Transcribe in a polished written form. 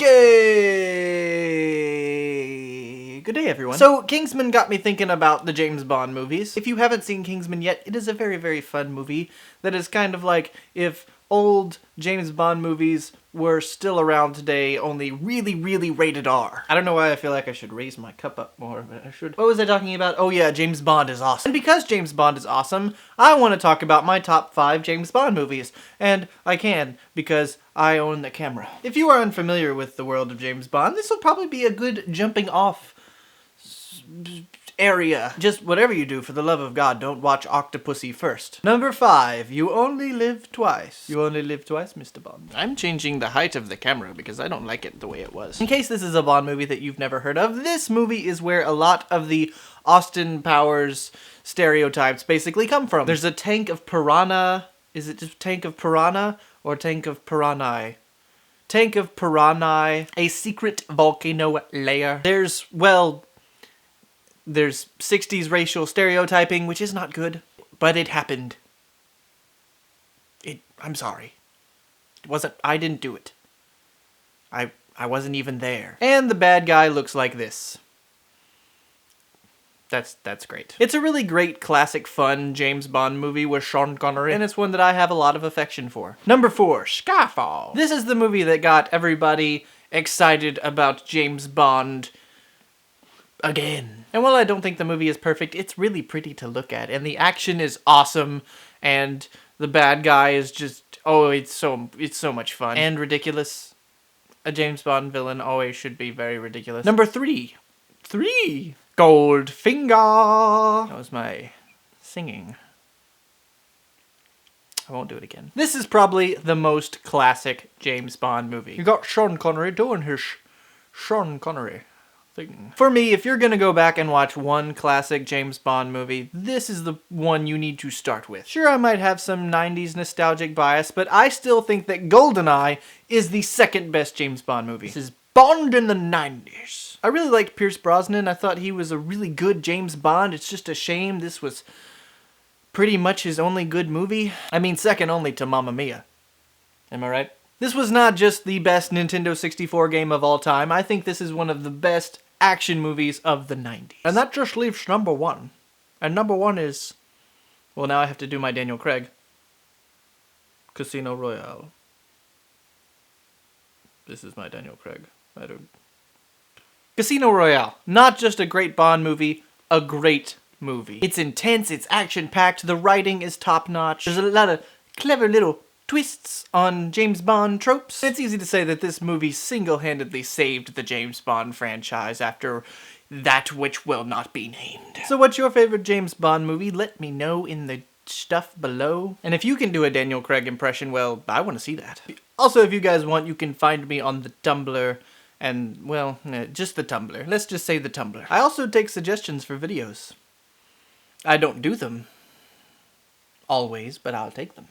Yay! Good day, everyone. So, Kingsman got me thinking about the James Bond movies. If you haven't seen Kingsman yet, it is a very, very fun movie that is kind of like if old James Bond movies were still around today, only really, really rated R. I don't know why I feel like I should raise my cup up more, but I should. What was I talking about? Oh yeah, James Bond is awesome. And because James Bond is awesome, I want to talk about my top 5 James Bond movies. And I can, because I own the camera. If you are unfamiliar with the world of James Bond, this will probably be a good jumping off area. Just whatever you do, for the love of God, don't watch Octopussy first. Number 5, You Only Live Twice. You only live twice, Mr. Bond. I'm changing the height of the camera because I don't like it the way it was. In case this is a Bond movie that you've never heard of, this movie is where a lot of the Austin Powers stereotypes basically come from. There's a tank of piranha. Is it just tank of piranha or tank of piranha? Tank of piranha. A secret volcano lair. There's 60s racial stereotyping, which is not good, but it happened. I'm sorry. I didn't do it. I wasn't even there. And the bad guy looks like this. That's great. It's a really great, classic, fun James Bond movie with Sean Connery, and it's one that I have a lot of affection for. Number 4, Skyfall. This is the movie that got everybody excited about James Bond again. And while I don't think the movie is perfect, it's really pretty to look at, and the action is awesome, and the bad guy is just, oh, it's so much fun. And ridiculous. A James Bond villain always should be very ridiculous. Number 3. Goldfinger. That was my singing. I won't do it again. This is probably the most classic James Bond movie. You got Sean Connery doing his Sean Connery thing. For me, if you're gonna go back and watch one classic James Bond movie, this is the one you need to start with. Sure, I might have some 90s nostalgic bias, but I still think that Goldeneye is the second best James Bond movie. This is Bond in the 90s. I really liked Pierce Brosnan. I thought he was a really good James Bond. It's just a shame this was pretty much his only good movie. I mean, second only to Mamma Mia. Am I right? This was not just the best Nintendo 64 game of all time. I think this is one of the best action movies of the 90s. And that just leaves number 1. And number 1 is... well, now I have to do my Daniel Craig. Casino Royale. This is my Daniel Craig. Casino Royale. Not just a great Bond movie, a great movie. It's intense, it's action-packed, the writing is top-notch. There's a lot of clever little twists on James Bond tropes. It's easy to say that this movie single-handedly saved the James Bond franchise after that which will not be named. So what's your favorite James Bond movie? Let me know in the stuff below. And if you can do a Daniel Craig impression, well, I want to see that. Also, if you guys want, you can find me on the Tumblr. And, well, just the Tumblr. Let's just say the Tumblr. I also take suggestions for videos. I don't do them always, but I'll take them.